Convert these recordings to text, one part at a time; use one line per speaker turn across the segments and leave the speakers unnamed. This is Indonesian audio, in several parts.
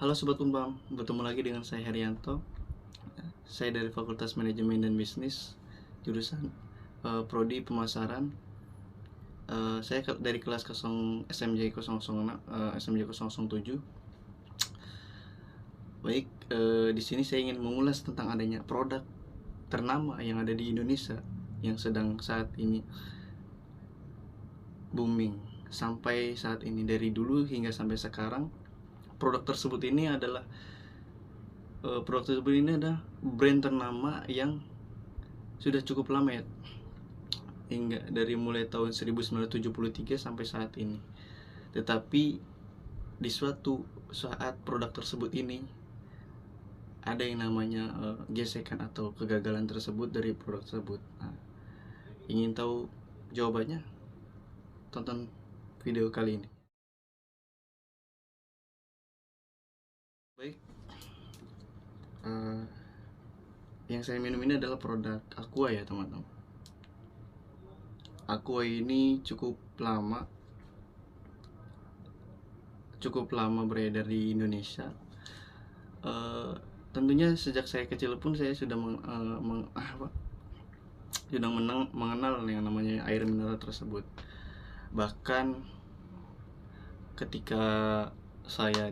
Halo Sobat Umbang, bertemu lagi dengan saya Herianto. Saya dari Fakultas Manajemen dan Bisnis, jurusan Prodi Pemasaran. Saya dari kelas 0 SMJ 006, SMJ 007. Baik, di sini saya ingin mengulas tentang adanya produk ternama yang ada di Indonesia yang sedang saat ini booming sampai saat ini, dari dulu hingga sampai sekarang. Produk tersebut ini adalah brand ternama yang sudah cukup lama ya, hingga dari mulai tahun 1973 sampai saat ini. Tetapi di suatu saat produk tersebut ini ada yang namanya gesekan atau kegagalan tersebut dari produk tersebut. Nah, ingin tahu jawabannya? Tonton video kali ini. Baik, eh, yang saya minum ini adalah produk Aqua ya teman-teman. Aqua ini cukup lama beredar di Indonesia. Tentunya sejak saya kecil pun saya sudah mengenal yang namanya air mineral tersebut. Bahkan ketika saya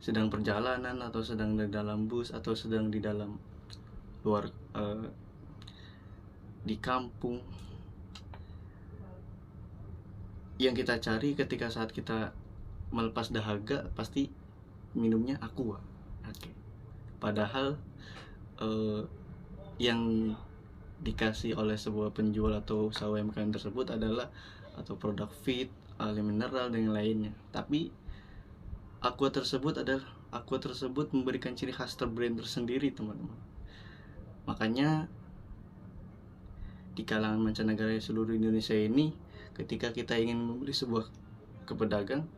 sedang perjalanan atau sedang di dalam bus atau sedang di dalam luar di kampung, yang kita cari ketika saat kita melepas dahaga pasti minumnya Aqua. Oke. Padahal yang dikasih oleh sebuah penjual atau usaha UMKM tersebut adalah atau produk fit, air mineral dan yang lainnya. Tapi Aqua tersebut memberikan ciri khas brand tersendiri, teman-teman. Makanya di kalangan mancanegara seluruh Indonesia ini, ketika kita ingin membeli sebuah ke pedagang,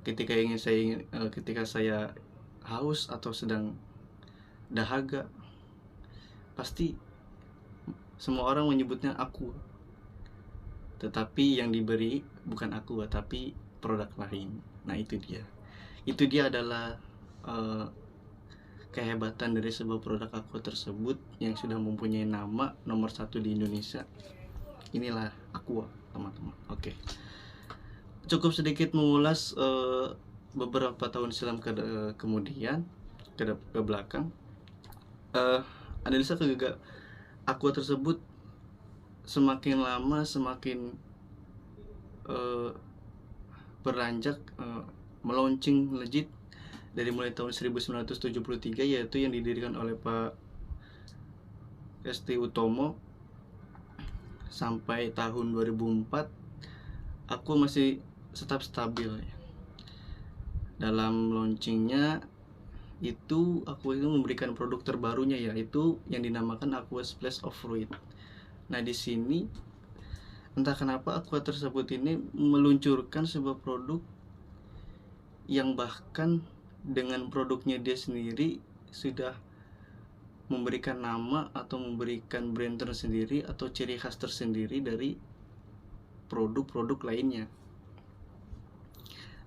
ketika saya haus atau sedang dahaga, pasti semua orang menyebutnya Aqua. Tetapi yang diberi bukan Aqua tapi produk lain. Nah, itu dia adalah kehebatan dari sebuah produk Aqua tersebut yang sudah mempunyai nama nomor 1 di Indonesia. Inilah Aqua, teman-teman. Oke. Cukup sedikit mengulas beberapa tahun silam kemudian ke belakang. Analisa Aqua tersebut semakin lama semakin beranjak, meluncing legit dari mulai tahun 1973, yaitu yang didirikan oleh Pak Esti Utomo. Sampai tahun 2004 Aqua masih tetap stabil ya. Dalam launchingnya itu Aqua itu memberikan produk terbarunya, yaitu yang dinamakan Aqua Splash of Fruit. Nah, di sini entah kenapa Aqua tersebut ini meluncurkan sebuah produk yang bahkan dengan produknya dia sendiri sudah memberikan nama atau memberikan brand tersendiri atau ciri khas tersendiri dari produk-produk lainnya.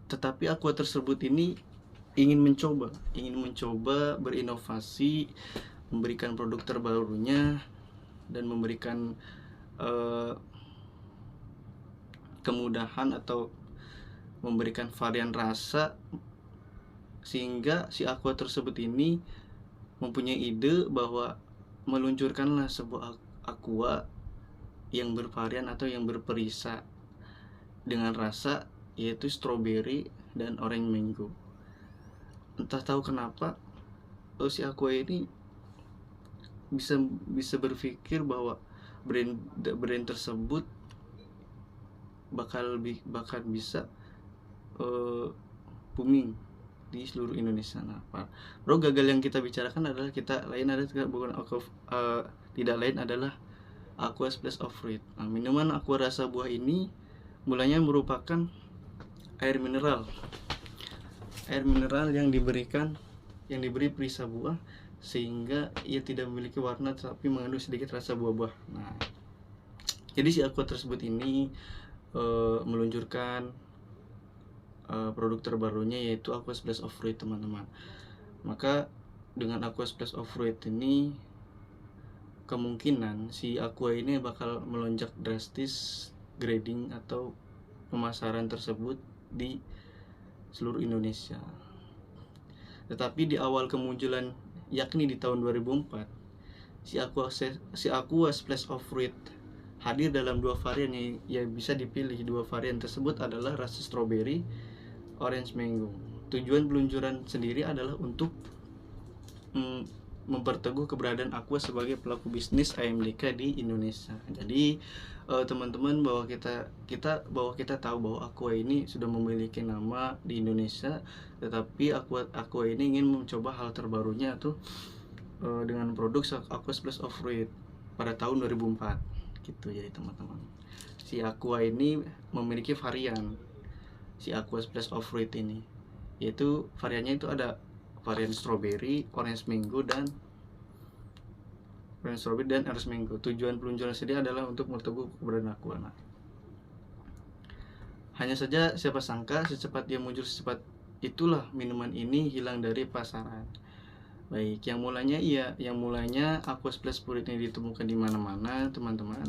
Tetapi Aqua tersebut ini ingin mencoba berinovasi, memberikan produk terbarunya dan memberikan kemudahan atau memberikan varian rasa, sehingga si Aqua tersebut ini mempunyai ide bahwa meluncurkanlah sebuah Aqua yang bervarian atau yang berperisa dengan rasa, yaitu strawberry dan orange mango. Entah tahu kenapa si Aqua ini bisa berpikir bahwa brand tersebut bakal bisa booming di seluruh Indonesia. Nah, bro, gagal yang kita bicarakan adalah tidak lain adalah Aqua Splash of Fruit. Nah, minuman Aqua rasa buah ini mulanya merupakan air mineral yang diberi perisa buah, sehingga ia tidak memiliki warna tapi mengandung sedikit rasa buah-buah. Nah, jadi si Aqua tersebut ini meluncurkan produk terbarunya yaitu Aqua Splash of Fruit, teman-teman. Maka dengan Aqua Splash of Fruit ini kemungkinan si Aqua ini bakal melonjak drastis grading atau pemasaran tersebut di seluruh Indonesia. Tetapi di awal kemunculan, yakni di tahun 2004, si Aqua Splash of Fruit hadir dalam 2 varian yang bisa dipilih. 2 varian tersebut adalah rasa strawberry, orange mango. Tujuan peluncuran sendiri adalah untuk memperteguh keberadaan Aqua sebagai pelaku bisnis AMDK di Indonesia. Jadi teman-teman, bahwa kita tahu bahwa Aqua ini sudah memiliki nama di Indonesia, tetapi Aqua ini ingin mencoba hal terbarunya tuh dengan produk Aqua Splash of Fruit pada tahun 2004 gitu. Jadi teman-teman, si Aqua ini memiliki varian si Aqua Splash of Fruit ini, yaitu variannya itu ada varian strawberry, orange mango, dan orange mango. Tujuan peluncuran sendiri adalah untuk memperteguh keberadaan Aqua. Nah, hanya saja siapa sangka secepat dia muncul, secepat itulah minuman ini hilang dari pasaran. Baik, yang mulanya Aqua Splash Fruit ini ditemukan di mana-mana, teman-teman,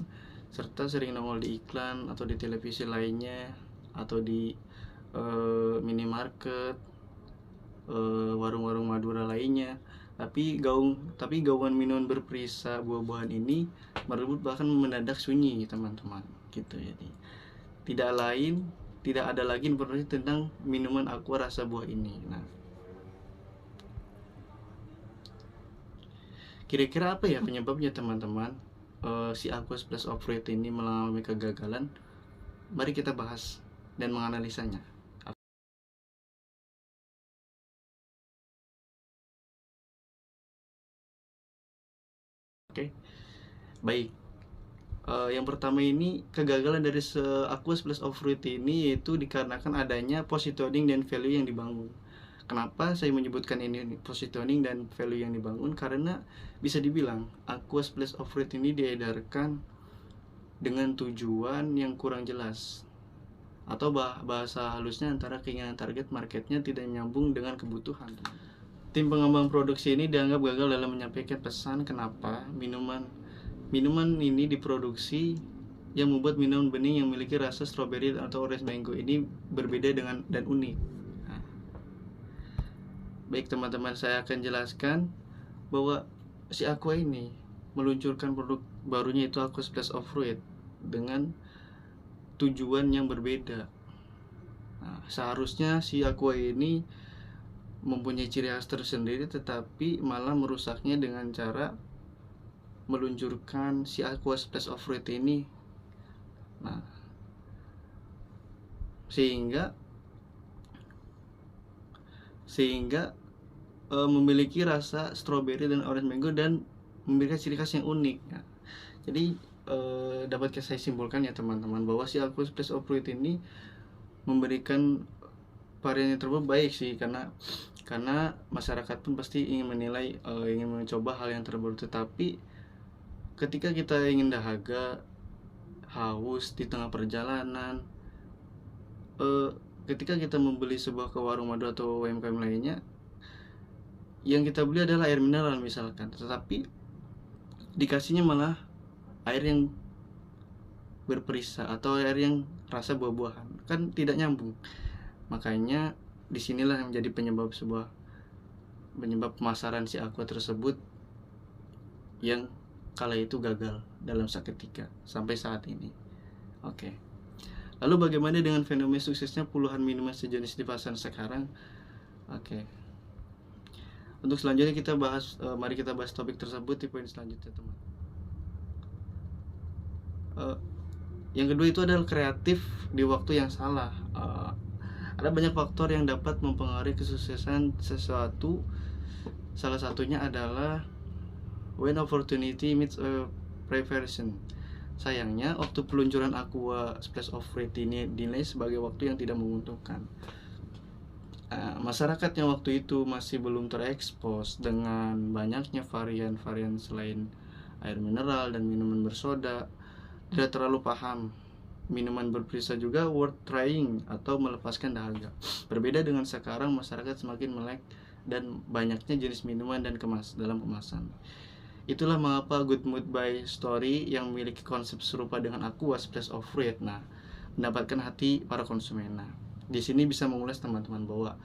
serta sering nongol di iklan atau di televisi lainnya, atau di minimarket, warung-warung Madura lainnya. Tapi gaungan minuman berperisa buah-buahan ini merebut, bahkan mendadak sunyi, teman-teman. Gitu. Jadi tidak ada lagi informasi tentang minuman Aqua rasa buah ini. Nah, kira-kira apa ya penyebabnya, teman-teman? Si Aqua Splash of Fruit ini mengalami kegagalan. Mari kita bahas dan menganalisanya. Oke, baik. Yang pertama ini, kegagalan dari Aqua Splash of Fruit ini yaitu dikarenakan adanya positioning dan value yang dibangun. Kenapa saya menyebutkan ini positioning dan value yang dibangun? Karena bisa dibilang Aqua Splash of Fruit ini diedarkan dengan tujuan yang kurang jelas, atau bahasa halusnya antara keinginan target marketnya tidak nyambung dengan kebutuhan. Tim pengembang produksi ini dianggap gagal dalam menyampaikan pesan kenapa minuman ini diproduksi, yang membuat minuman bening yang memiliki rasa strawberry atau orange mango ini berbeda dan unik. Nah, baik teman-teman, saya akan jelaskan bahwa si Aqua ini meluncurkan produk barunya itu Aqua Splash of Fruit dengan tujuan yang berbeda. Nah, seharusnya si Aqua ini mempunyai ciri khas tersendiri, tetapi malah merusaknya dengan cara meluncurkan si Aqua Splash of Fruit ini. Nah, sehingga memiliki rasa strawberry dan orange mango dan memiliki ciri khas yang unik. Nah, jadi dapat saya simpulkan ya teman-teman, bahwa si Aqua Splash of Fruit ini memberikan varian yang terbaik sih, karena masyarakat pun pasti ingin menilai, ingin mencoba hal yang terbaru. Tetapi ketika kita ingin dahaga, haus di tengah perjalanan, ketika kita membeli sebuah ke warung madu atau UMKM lainnya, yang kita beli adalah air mineral misalkan, tetapi dikasihnya malah air yang berperisa atau air yang rasa buah-buahan, kan tidak nyambung. Makanya disinilah yang menjadi penyebab pemasaran si Aqua tersebut yang kala itu gagal dalam seketika sampai saat ini. Oke. Lalu bagaimana dengan fenomena suksesnya puluhan minuman sejenis di pasaran sekarang? Oke. Untuk selanjutnya kita bahas, mari kita bahas topik tersebut di poin selanjutnya, teman. Yang kedua itu adalah kreatif di waktu yang salah. Ada banyak faktor yang dapat mempengaruhi kesuksesan sesuatu. Salah satunya adalah when opportunity meets a preparation. Sayangnya, waktu peluncuran Aqua Splash of Fruit ini dinilai sebagai waktu yang tidak menguntungkan. Masyarakat yang waktu itu masih belum terekspos dengan banyaknya varian-varian selain air mineral dan minuman bersoda, tidak terlalu paham minuman berperisa juga worth trying atau melepaskan dahaga. Berbeda dengan sekarang, masyarakat semakin melek dan banyaknya jenis minuman dan dalam kemasan. Itulah mengapa Good Mood by Story yang memiliki konsep serupa dengan Aqua Splash of Fruit, nah, mendapatkan hati para konsumen. Nah, di sini bisa mengulas teman-teman bahwa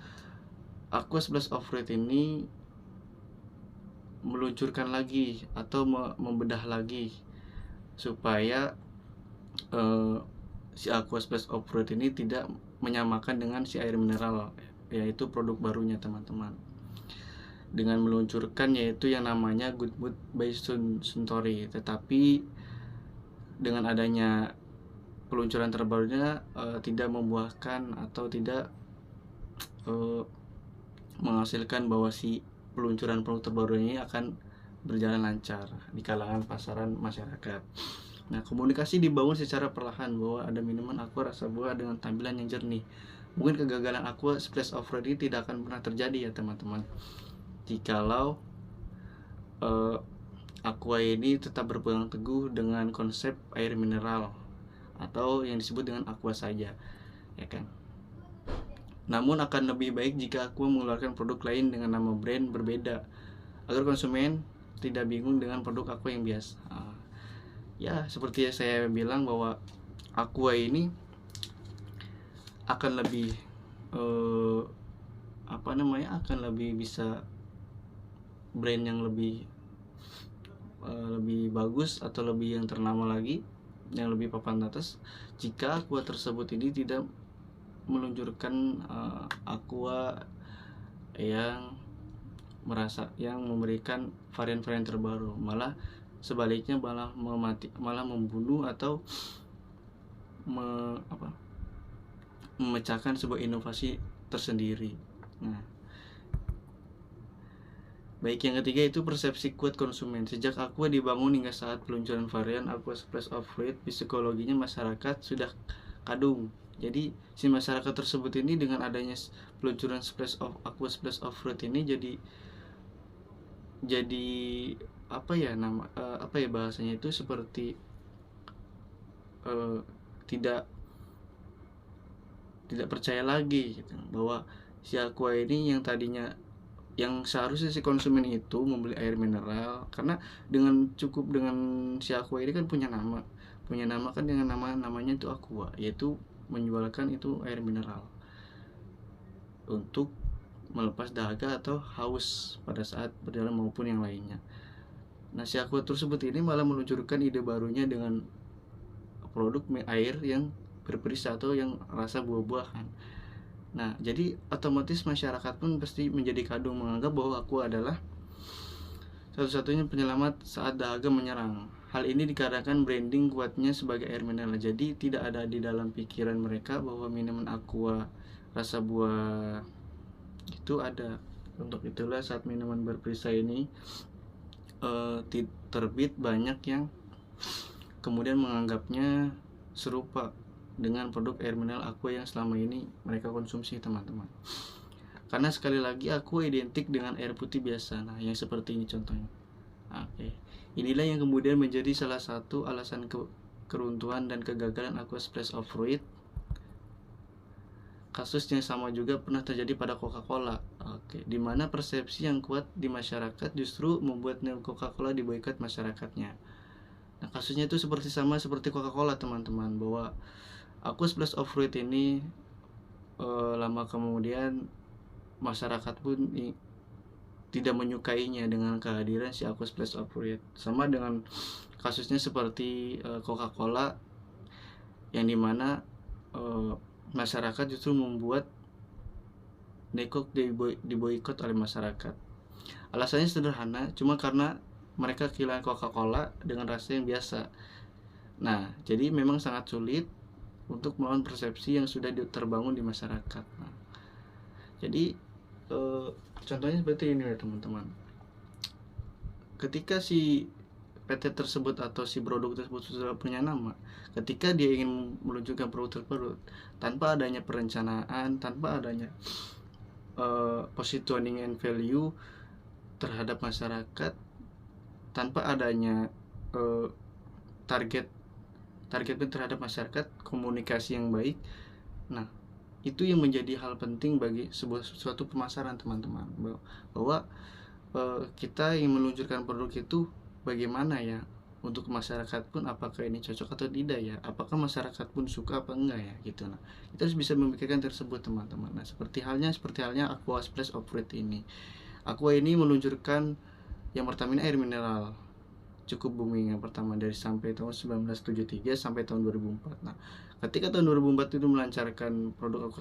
Aqua Splash of Fruit ini meluncurkan lagi atau membedah lagi supaya si Aqua Splash of Fruit ini tidak menyamakan dengan si air mineral, yaitu produk barunya teman-teman, dengan meluncurkan yaitu yang namanya Good Mood by Suntory. Tetapi dengan adanya peluncuran terbarunya tidak membuahkan atau tidak menghasilkan bahwa si peluncuran produk terbaru ini akan berjalan lancar di kalangan pasaran masyarakat. Nah, komunikasi dibangun secara perlahan bahwa ada minuman Aqua rasa buah dengan tampilan yang jernih. Mungkin kegagalan Aqua Splash of Fruit ini tidak akan pernah terjadi ya teman-teman, jikalau Aqua ini tetap berpegang teguh dengan konsep air mineral atau yang disebut dengan Aqua saja, ya kan. Namun akan lebih baik jika Aqua mengeluarkan produk lain dengan nama brand berbeda agar konsumen tidak bingung dengan produk Aqua yang biasa. Ya, seperti yang saya bilang bahwa Aqua ini akan lebih akan lebih bisa brand yang lebih bagus atau lebih yang ternama lagi, yang lebih papan atas, jika Aqua tersebut ini tidak meluncurkan Aqua yang memberikan varian-varian terbaru, malah sebaliknya malah membunuh atau memecahkan sebuah inovasi tersendiri. Nah, baik, yang ketiga itu persepsi kuat konsumen. Sejak Aqua dibangun hingga saat peluncuran varian Aqua Splash of Fruit, psikologinya masyarakat sudah kadung. Jadi si masyarakat tersebut ini dengan adanya peluncuran Aqua Splash of Fruit ini jadi bahasanya itu seperti tidak percaya lagi gitu, bahwa si Aqua ini yang tadinya yang seharusnya si konsumen itu membeli air mineral, karena dengan si Aqua ini kan punya nama kan dengan namanya itu Aqua, yaitu menjualkan itu air mineral untuk melepas dahaga atau haus pada saat berjalan maupun yang lainnya. Nah, si Aqua tersebut ini malah meluncurkan ide barunya dengan produk air yang berperisa atau yang rasa buah-buahan. Nah, jadi otomatis masyarakat pun pasti menjadi kadung menganggap bahwa Aqua adalah satu-satunya penyelamat saat dahaga menyerang. Hal ini dikarenakan branding kuatnya sebagai air mineral. Jadi tidak ada di dalam pikiran mereka bahwa minuman Aqua rasa buah itu ada. Untuk itulah saat minuman berperisa ini terbit, banyak yang kemudian menganggapnya serupa dengan produk air mineral Aqua yang selama ini mereka konsumsi teman-teman. Karena sekali lagi Aqua identik dengan air putih biasa. Nah, yang seperti ini contohnya. Oke. Inilah yang kemudian menjadi salah satu alasan keruntuhan dan kegagalan Aqua Splash of Fruit. Kasus yang sama juga pernah terjadi pada Coca-Cola. Oke, di mana persepsi yang kuat di masyarakat justru membuat Coca-Cola diboikot masyarakatnya. Nah, kasusnya itu sama seperti Coca-Cola teman-teman, bahwa Aqua Splash of Fruit ini lama kemudian masyarakat pun tidak menyukainya dengan kehadiran si Aqua Splash of Fruit. Sama dengan kasusnya seperti Coca-Cola, yang dimana masyarakat justru membuat diboikot oleh masyarakat. Alasannya sederhana, cuma karena mereka kehilangan Coca-Cola dengan rasa yang biasa. Nah, jadi memang sangat sulit untuk melawan persepsi yang sudah terbangun di masyarakat. Nah, jadi contohnya seperti ini ya teman-teman. Ketika si PT tersebut atau si produk tersebut sudah punya nama, ketika dia ingin meluncurkan produk tersebut tanpa adanya perencanaan, tanpa adanya positioning and value terhadap masyarakat, tanpa adanya target targetkan terhadap masyarakat, komunikasi yang baik. Nah, itu yang menjadi hal penting bagi suatu pemasaran, teman-teman, bahwa kita yang meluncurkan produk itu bagaimana ya untuk masyarakat pun, apakah ini cocok atau tidak ya, apakah masyarakat pun suka apa enggak ya gitu. Nah, kita harus bisa memikirkan tersebut, teman-teman. Nah, seperti halnya Aqua Splash of Fruit ini. Aqua ini meluncurkan yang pertama ini air mineral, cukup booming yang pertama dari sampai tahun 1973 sampai tahun 2004. Nah, ketika tahun 2004 itu melancarkan produk Aqua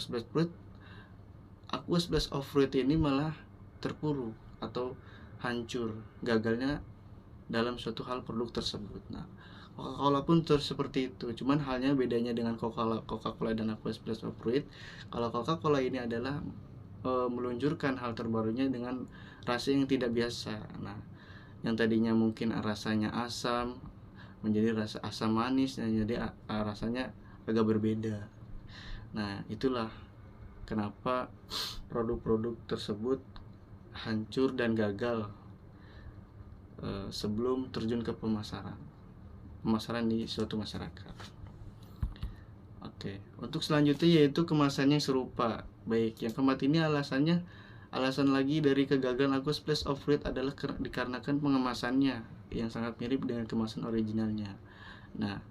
Splash of Fruit ini malah terpuruk atau hancur, gagalnya dalam suatu hal produk tersebut. Nah, Coca-Cola pun seperti itu. Cuman halnya bedanya dengan Coca-Cola dan Aqua Splash of Fruit, kalau Coca-Cola ini adalah meluncurkan hal terbarunya dengan rasa yang tidak biasa. Nah, yang tadinya mungkin rasanya asam menjadi rasa asam manis, dan jadi rasanya agak berbeda. Nah, itulah kenapa produk-produk tersebut hancur dan gagal sebelum terjun ke pemasaran di suatu masyarakat. Oke, untuk selanjutnya yaitu kemasannya serupa. Baik, yang keempat ini alasan lagi dari kegagalan Aqua Splash of Fruit adalah dikarenakan pengemasannya yang sangat mirip dengan kemasan originalnya. Nah,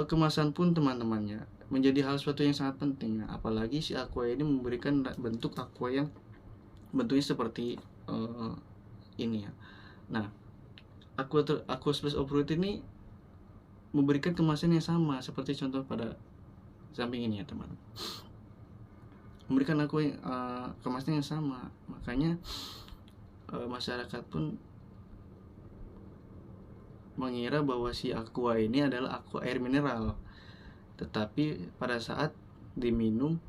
kemasan pun, teman-temannya, menjadi hal suatu yang sangat penting. Nah, apalagi si Aqua ini memberikan bentuk Aqua yang bentuknya seperti ini ya. Nah, Aqua Splash of Fruit ini memberikan kemasan yang sama seperti contoh pada samping ini ya, teman. Memberikan kemasan yang sama, makanya masyarakat pun mengira bahwa si Aqua ini adalah Aqua air mineral, tetapi pada saat diminum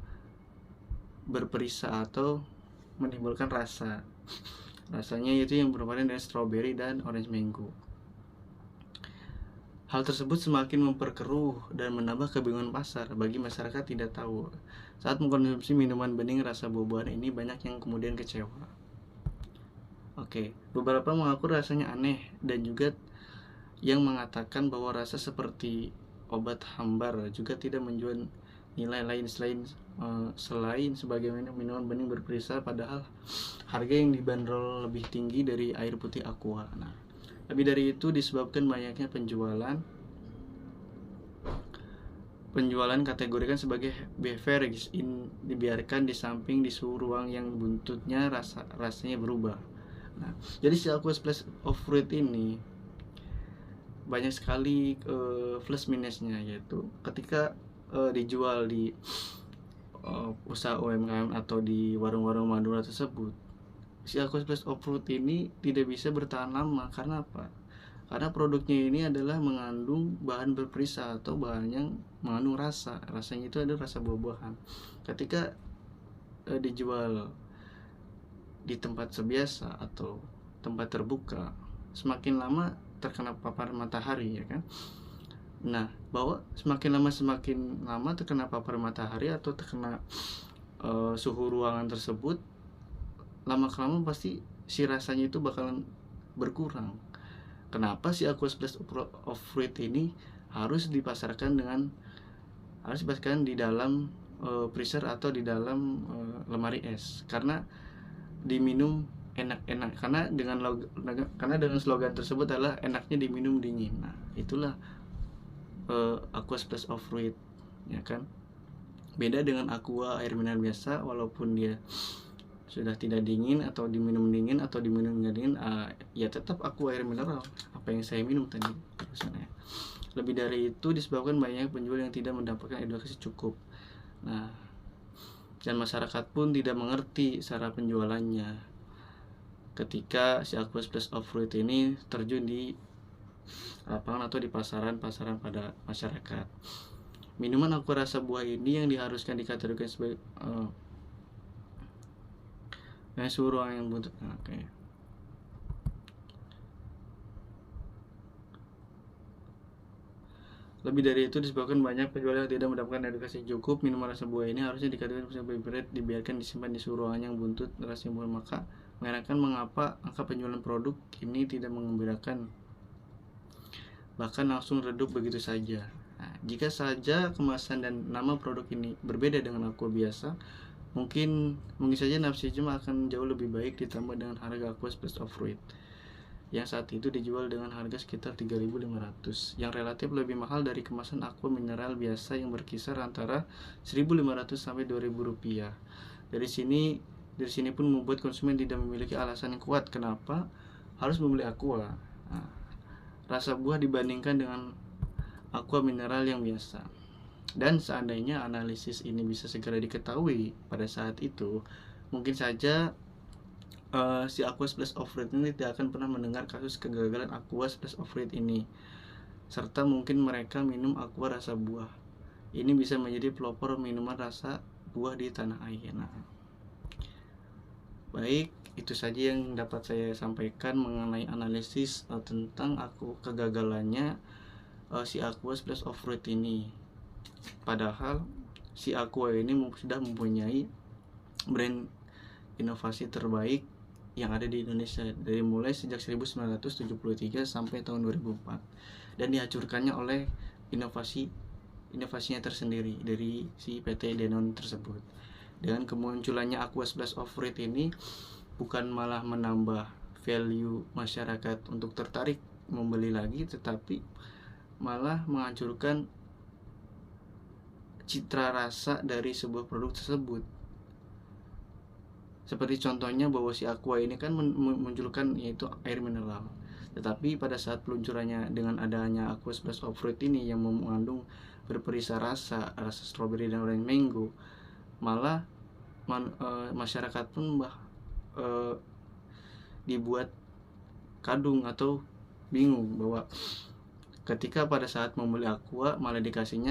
berperisa atau menimbulkan rasanya itu yang bervarian dari strawberry dan orange mango. Hal tersebut semakin memperkeruh dan menambah kebingungan pasar bagi masyarakat tidak tahu. Saat mengkonsumsi minuman bening rasa buah-buahan ini, banyak yang kemudian kecewa. Oke, beberapa mengaku rasanya aneh, dan juga yang mengatakan bahwa rasa seperti obat hambar, juga tidak menjual nilai lain selain sebagai minuman bening berperisa, padahal harga yang dibanderol lebih tinggi dari air putih Aqua. Nah, lebih dari itu disebabkan banyaknya penjualan kategorikan sebagai beverage dibiarkan di samping di suhu ruang yang buntutnya rasanya berubah. Nah, jadi si Aqua Splash of Fruit ini banyak sekali plus minusnya, yaitu ketika dijual di usaha UMKM atau di warung-warung Madura tersebut, si Aqua Splash of Fruit ini tidak bisa bertahan lama. Karena apa? Karena produknya ini adalah mengandung bahan berperisa atau bahan yang mengandung rasanya itu adalah rasa buah-buahan. Ketika dijual di tempat sebiasa atau tempat terbuka, semakin lama terkena paparan matahari, ya kan? Nah, bahwa semakin lama terkena paparan matahari atau terkena suhu ruangan tersebut, lama-kelamaan pasti si rasanya itu bakalan berkurang. Kenapa si Aqua Splash of Fruit ini harus dipasarkan di dalam freezer atau di dalam lemari es? Karena diminum enak-enak, karena dengan slogan tersebut adalah enaknya diminum dingin. Nah, itulah Aqua Splash of Fruit, ya kan? Beda dengan Aqua air mineral biasa, walaupun dia sudah tidak dingin atau diminum dingin atau diminum nggak dingin, ya tetap Aqua air mineral apa yang saya minum tadi. Lebih dari itu disebabkan banyak penjual yang tidak mendapatkan edukasi cukup. Nah, dan masyarakat pun tidak mengerti cara penjualannya ketika si Aqua Splash of Fruit ini terjun di lapangan atau di pasaran pada masyarakat. Minuman Aqua rasa buah ini yang diharuskan dikategorikan sebagai suhu ruang yang buntut. Oke. Lebih dari itu disebabkan banyak penjual yang tidak mendapatkan edukasi cukup. Minuman rasa buah ini harusnya dikategorikan sebagai beverage, dibiarkan disimpan di suhu ruangan yang buntut rasanya buah. Maka mengenai mengapa angka penjualan produk ini tidak mengembirakan. bahkan langsung redup begitu saja. Nah, jika saja kemasan dan nama produk ini berbeda dengan Aqua biasa, mungkin saja Nafsijum akan jauh lebih baik ditambah dengan harga Aqua Splash of Fruit yang saat itu dijual dengan harga sekitar 3.500, yang relatif lebih mahal dari kemasan aqua mineral biasa yang berkisar antara 1.500 sampai 2.000 rupiah. Dari sini pun membuat konsumen tidak memiliki alasan yang kuat kenapa harus membeli aqua. Nah, rasa buah dibandingkan dengan aqua mineral yang biasa. Dan seandainya analisis ini bisa segera diketahui pada saat itu, mungkin saja si Aqua Splash of Fruit ini tidak akan pernah mendengar kasus kegagalan Aqua Splash of Fruit ini, serta mungkin mereka minum aqua rasa buah. Ini bisa menjadi pelopor minuman rasa buah di tanah air. Nah, baik, itu saja yang dapat saya sampaikan mengenai analisis tentang kegagalannya si Aqua Splash of Fruit ini. Padahal si Aqua ini sudah mempunyai brand inovasi terbaik yang ada di Indonesia dari mulai sejak 1973 sampai tahun 2004, dan dihancurkannya oleh inovasinya tersendiri dari si PT Danone tersebut. Dengan kemunculannya Aqua Splash of Fruit ini bukan malah menambah value masyarakat untuk tertarik membeli lagi, tetapi malah menghancurkan citra rasa dari sebuah produk tersebut. Seperti contohnya bahwa si Aqua ini kan memunculkan yaitu air mineral, tetapi pada saat peluncurannya dengan adanya Aqua Splash of Fruit ini yang mengandung berperisa rasa strawberry dan orange mango, malah masyarakat pun dibuat kadung atau bingung bahwa ketika pada saat membeli Aqua malah dikasihnya